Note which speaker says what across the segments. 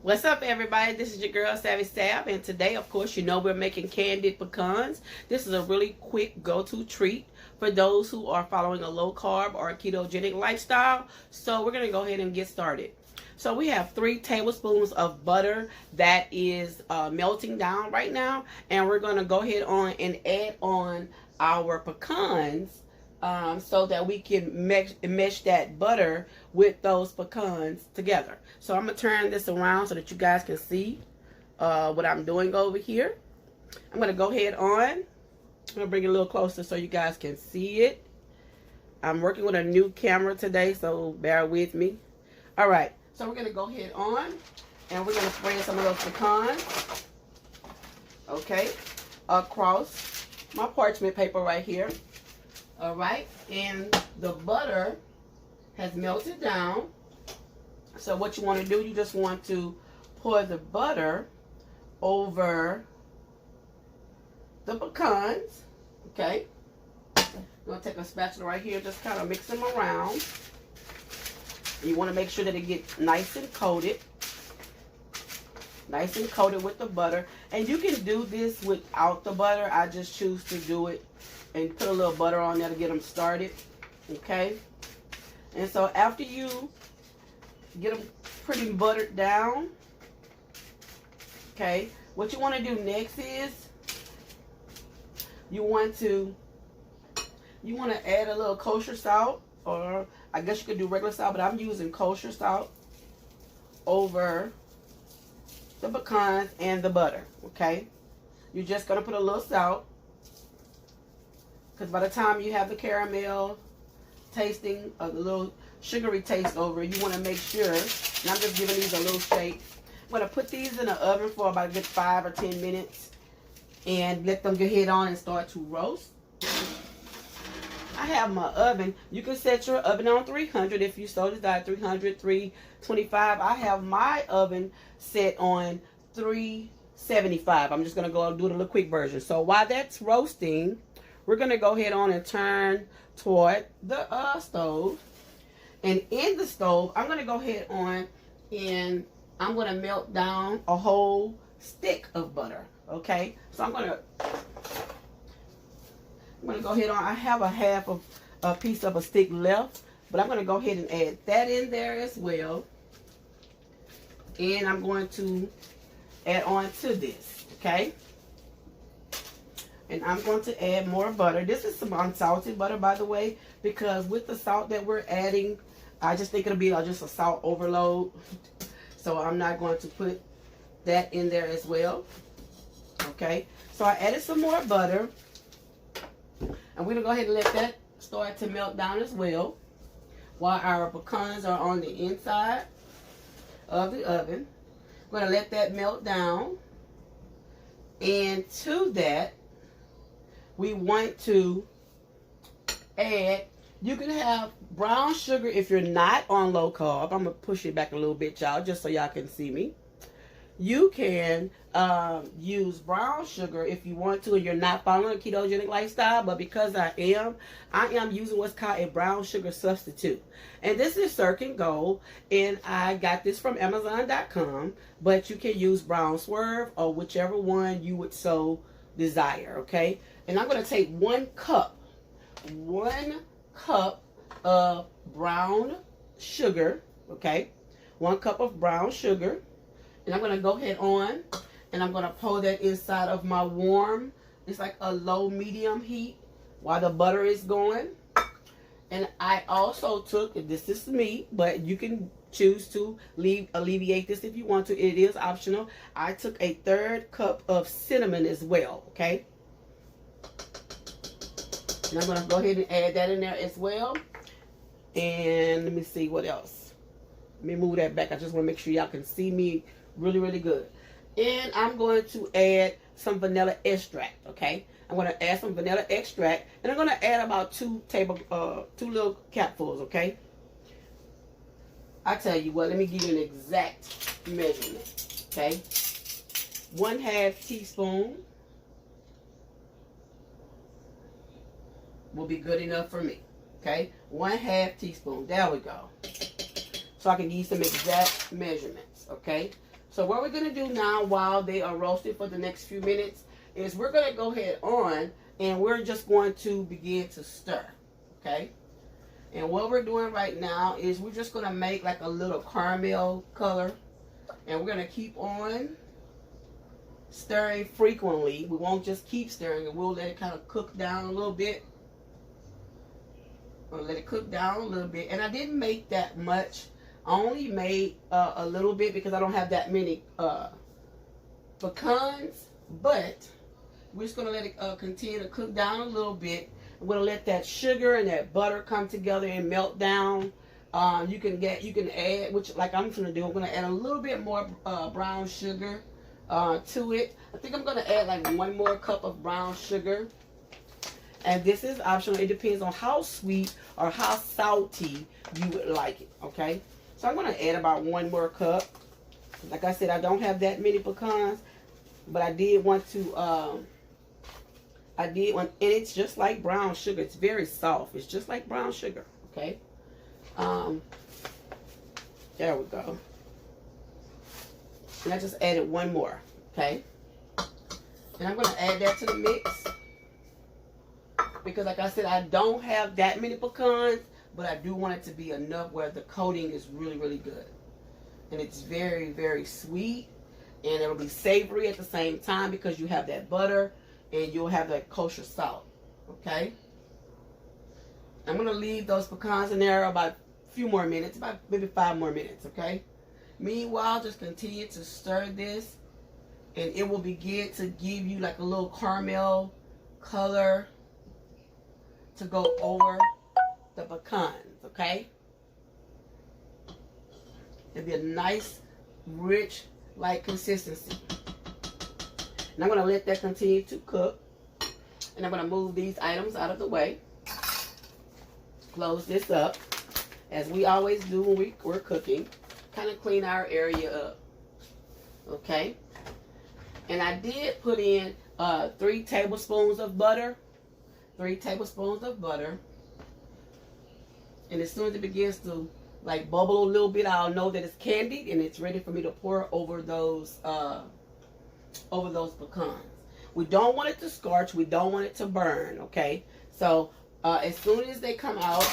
Speaker 1: What's up, everybody? This is your girl, Savvy Sav, and today, of course, you know we're making candied pecans. This is a really quick go-to treat for those who are following a low-carb or a ketogenic lifestyle. So we're going to go ahead and get started. So we have 3 tablespoons of butter that is melting down right now, and we're going to go ahead on and add on our pecans so that we can mesh that butter with those pecans together. So I'm going to turn this around so that you guys can see what I'm doing over here. I'm going to go ahead on. I'm going to bring it a little closer so you guys can see it. I'm working with a new camera today, so bear with me. All right, so we're going to go ahead on, and we're going to spread some of those pecans, okay, across my parchment paper right here. All right, and the butter has melted down. So what you want to do, you just want to pour the butter over the pecans, okay? I'm going to take a spatula right here, just kind of mix them around. You want to make sure that it gets nice and coated. Nice and coated with the butter. And you can do this without the butter. I just choose to do it and put a little butter on there to get them started, okay? And so after you get them pretty buttered down, okay, what you want to do next is you want to add a little kosher salt, or I guess you could do regular salt, but I'm using kosher salt over the pecans and the butter, okay? You're just going to put a little salt, because by the time you have the caramel tasting, a little sugary taste over it, you want to make sure, and I'm just giving these a little shake. I'm going to put these in the oven for about a good 5 or 10 minutes and let them get head on and start to roast. I have my oven. You can set your oven on 300 if you so desire, 300, 325. I have my oven set on 375. I'm just going to go and do the little quick version. So while that's roasting, we're going to go ahead on and turn toward the stove. And in the stove, I'm going to go ahead on and I'm going to melt down a whole stick of butter. Okay? So I'm going to go ahead on. I have a half of a piece of a stick left, but I'm going to go ahead and add that in there as well. And I'm going to add on to this. Okay? And I'm going to add more butter. This is some unsalted butter, by the way, because with the salt that we're adding, I just think it'll be just a salt overload. So I'm not going to put that in there as well. Okay, so I added some more butter. And we're going to go ahead and let that start to melt down as well, while our pecans are on the inside of the oven. I'm going to let that melt down. And to that, we want to add, you can have brown sugar if you're not on low carb. I'm going to push it back a little bit, y'all, just so y'all can see me. You can use brown sugar if you want to and you're not following a ketogenic lifestyle, but because I am using what's called a brown sugar substitute. And this is Circle Gold, and I got this from Amazon.com, but you can use Brown Swerve or whichever one you would so desire, okay? And I'm going to take 1 cup of brown sugar, okay? 1 cup of brown sugar. And I'm going to go ahead on and I'm going to pour that inside of my warm, it's like a low medium heat while the butter is going. And I also took, this is me, but you can choose to alleviate this if you want to. It is optional. I took a 1/3 cup of cinnamon as well, okay? And I'm going to go ahead and add that in there as well. And let me see what else. Let me move that back. I just want to make sure y'all can see me really, really good. And I'm going to add some vanilla extract, okay? I'm going to add some vanilla extract, and I'm going to add about 2 little capfuls, okay? I tell you what, let me give you an exact measurement, okay? 1/2 teaspoon will be good enough for me, okay? 1/2 teaspoon. There we go. So I can give you some exact measurements, okay? So what we're going to do now while they are roasted for the next few minutes is we're going to go ahead on and we're just going to begin to stir. Okay? And what we're doing right now is we're just going to make like a little caramel color. And we're going to keep on stirring frequently. We won't just keep stirring, and we'll let it kind of cook down a little bit. Or let it cook down a little bit. And I didn't make that much. I only made a little bit because I don't have that many pecans. But we're just going to let it continue to cook down a little bit. I'm going to let that sugar and that butter come together and melt down. You can add, which like I'm going to do, I'm going to add a little bit more brown sugar to it. I think I'm going to add like 1 more cup of brown sugar. And this is optional. It depends on how sweet or how salty you would like it. Okay. So I'm going to add about 1 more cup. Like I said, I don't have that many pecans, but I did want to, and it's just like brown sugar. It's very soft. It's just like brown sugar. Okay. There we go. And I just added 1 more. Okay. And I'm going to add that to the mix. Because like I said, I don't have that many pecans, but I do want it to be enough where the coating is really, really good. And it's very, very sweet. And it'll be savory at the same time because you have that butter and you'll have that kosher salt. Okay? I'm going to leave those pecans in there about a few more minutes, about maybe 5 more minutes. Okay? Meanwhile, just continue to stir this. And it will begin to give you like a little caramel color to go over the pecans, okay? It'll be a nice, rich, like consistency. And I'm going to let that continue to cook. And I'm going to move these items out of the way. Close this up, as we always do when we're cooking. Kind of clean our area up, okay? And I did put in 3 tablespoons of butter. 3 tablespoons of butter. And as soon as it begins to like bubble a little bit, I'll know that it's candied and it's ready for me to pour over those pecans. We don't want it to scorch. We don't want it to burn, okay? So as soon as they come out,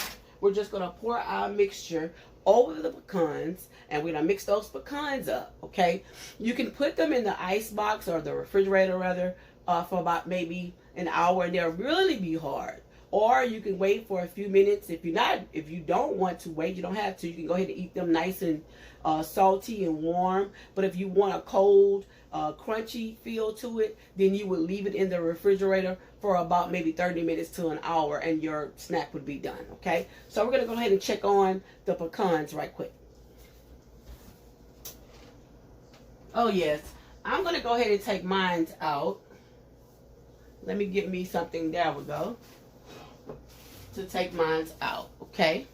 Speaker 1: we're just going to pour our mixture over the pecans, and we're going to mix those pecans up, okay? You can put them in the ice box or the refrigerator rather for about maybe an hour, and they'll really be hard. Or you can wait for a few minutes. If you don't want to wait, you don't have to. You can go ahead and eat them nice and salty and warm. But if you want a cold, crunchy feel to it, then you would leave it in the refrigerator for about maybe 30 minutes to an hour, and your snack would be done. Okay, so we're gonna go ahead and check on the pecans right quick. Oh yes, I'm gonna go ahead and take mine out. Let me get me something. There we go. To take mine out, okay?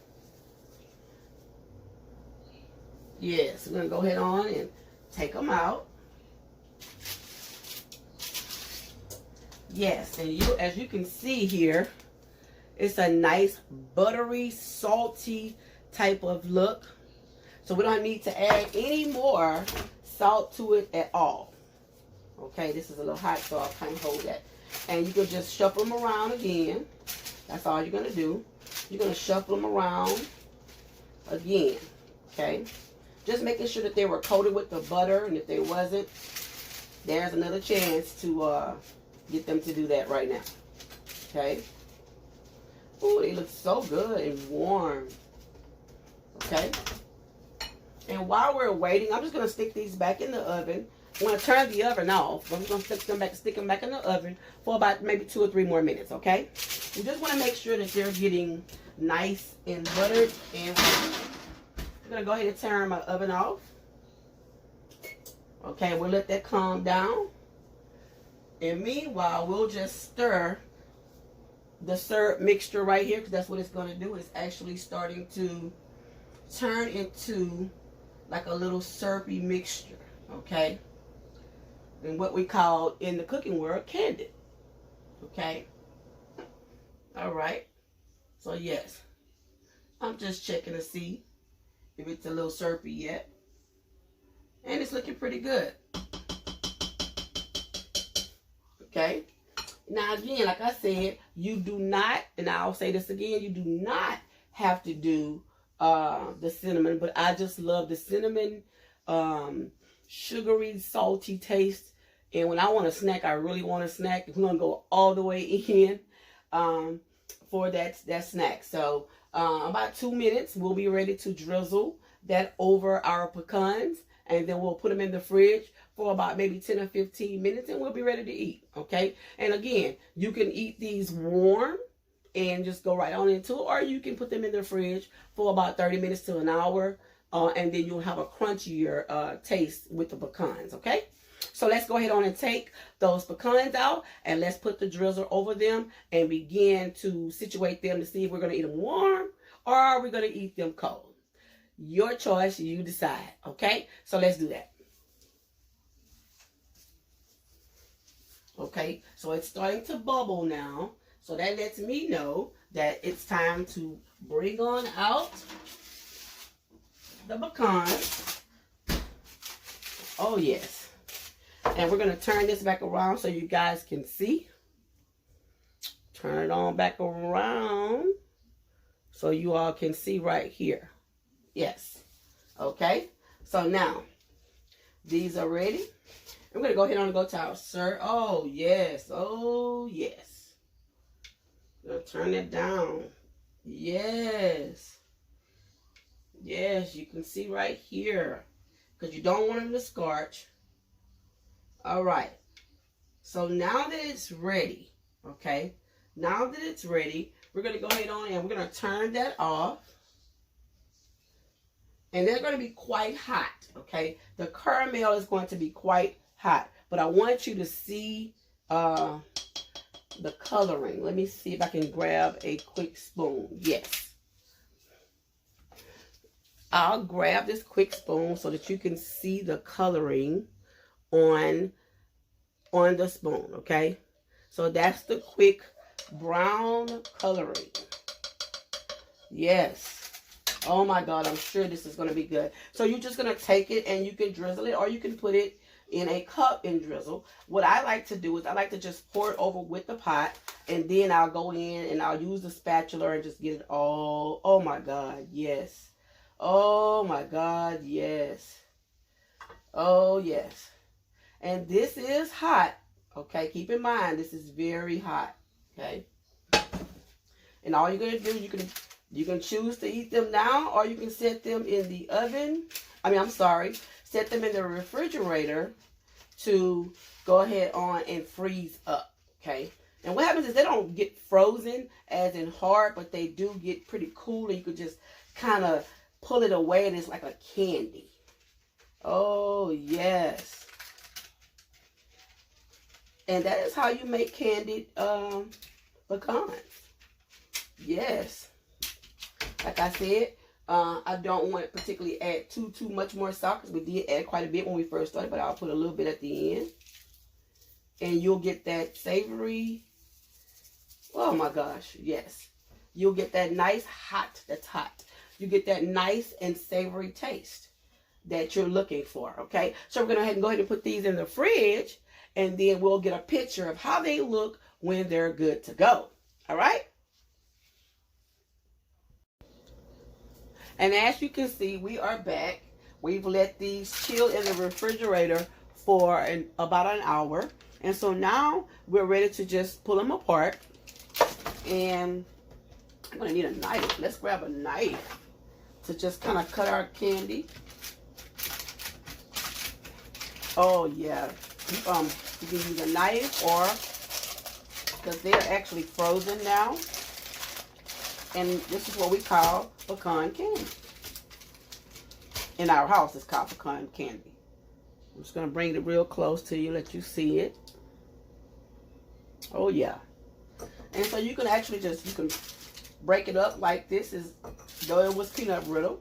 Speaker 1: Yes, we're gonna go ahead on and take them out. Yes, and as you can see here, it's a nice buttery, salty type of look. So we don't need to add any more salt to it at all. Okay, this is a little hot, so I'll kind of hold that. And you can just shuffle them around again. That's all you're going to do. You're going to shuffle them around again. Okay? Just making sure that they were coated with the butter. And if they wasn't, there's another chance to get them to do that right now. Okay? Ooh, they look so good and warm. Okay? And while we're waiting, I'm just going to stick these back in the oven. I'm going to turn the oven off. I'm going to stick them back in the oven for about maybe 2 or 3 more minutes, okay? You just want to make sure that they're getting nice and buttered. And I'm going to go ahead and turn my oven off. Okay, we'll let that calm down. And meanwhile, we'll just stir the syrup mixture right here, because that's what it's going to do. It's actually starting to turn into like a little syrupy mixture, okay? And what we call in the cooking world candied. Okay? Alright. So yes. I'm just checking to see if it's a little syrupy yet. And it's looking pretty good. Okay. Now again, like I said, you do not, and I'll say this again, you do not have to do the cinnamon, but I just love the cinnamon, sugary, salty taste. And when I want a snack, I really want a snack. We're gonna go all the way in for that snack. So about 2 minutes, we'll be ready to drizzle that over our pecans, and then we'll put them in the fridge for about maybe 10 or 15 minutes, and we'll be ready to eat. Okay. And again, you can eat these warm and just go right on into it, or you can put them in the fridge for about 30 minutes to an hour, and then you'll have a crunchier taste with the pecans. Okay. So let's go ahead on and take those pecans out, and let's put the drizzle over them and begin to situate them to see if we're going to eat them warm or are we going to eat them cold. Your choice, you decide. Okay, so let's do that. Okay, so it's starting to bubble now, so that lets me know that it's time to bring on out the pecans. Oh yes. And we're going to turn this back around so you guys can see. Turn it on back around so you all can see right here. Yes. Okay. So now, these are ready. I'm going to go ahead and go to our sir. Oh, yes. Oh, yes. I'm going to turn it down. Yes. Yes, you can see right here. Because you don't want them to scorch. All right, so now that it's ready, okay, now that it's ready, we're going to go ahead on and we're going to turn that off. And they're going to be quite hot, okay? The caramel is going to be quite hot, but I want you to see the coloring. Let me see if I can grab a quick spoon. Yes. I'll grab this quick spoon so that you can see the coloring on the spoon, okay? So that's the quick brown coloring. Yes. Oh my God, I'm sure this is going to be good. So you're just going to take it and you can drizzle it, or you can put it in a cup and drizzle. What I like to do is I like to just pour it over with the pot, and then I'll go in and I'll use the spatula and just get it all. Oh my God, yes. Oh my God, yes. Oh yes. And this is hot, okay? Keep in mind, this is very hot, okay? And all you're going to do, you can choose to eat them now, or you can set them in the oven. Set them in the refrigerator to go ahead on and freeze up, okay? And what happens is they don't get frozen as in hard, but they do get pretty cool, and you could just kind of pull it away, and it's like a candy. Oh, yes. And that is how you make candied pecans. Yes. Like I said, I don't want to particularly add too much more salt, because we did add quite a bit when we first started, but I'll put a little bit at the end. And you'll get that savory. Oh my gosh, yes. You'll get that nice hot, that's hot. You get that nice and savory taste that you're looking for, okay? So we're going to go ahead and put these in the fridge, and then we'll get a picture of how they look when they're good to go. All right? And as you can see, we are back. We've let these chill in the refrigerator for about an hour. And so now we're ready to just pull them apart. And I'm going to need a knife. Let's grab a knife to just kind of cut our candy. Oh, yeah. You can use a knife, or because they're actually frozen now. And this is what we call pecan candy. In our house, it's called pecan candy. I'm just going to bring it real close to you, let you see it. Oh, yeah. And so you can actually you can break it up like this, as though it was peanut brittle.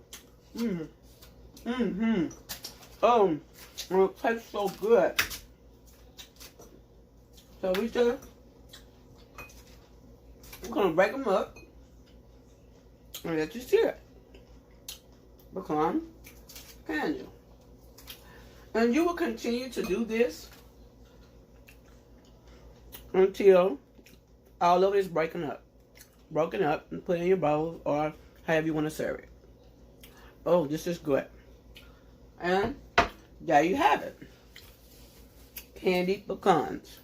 Speaker 1: Oh, and it tastes so good. So we're going to break them up and let you see it. Pecan candy. And you will continue to do this until all of it is broken up and put in your bowl or however you want to serve it. Oh, this is good. And there you have it. Candied pecans.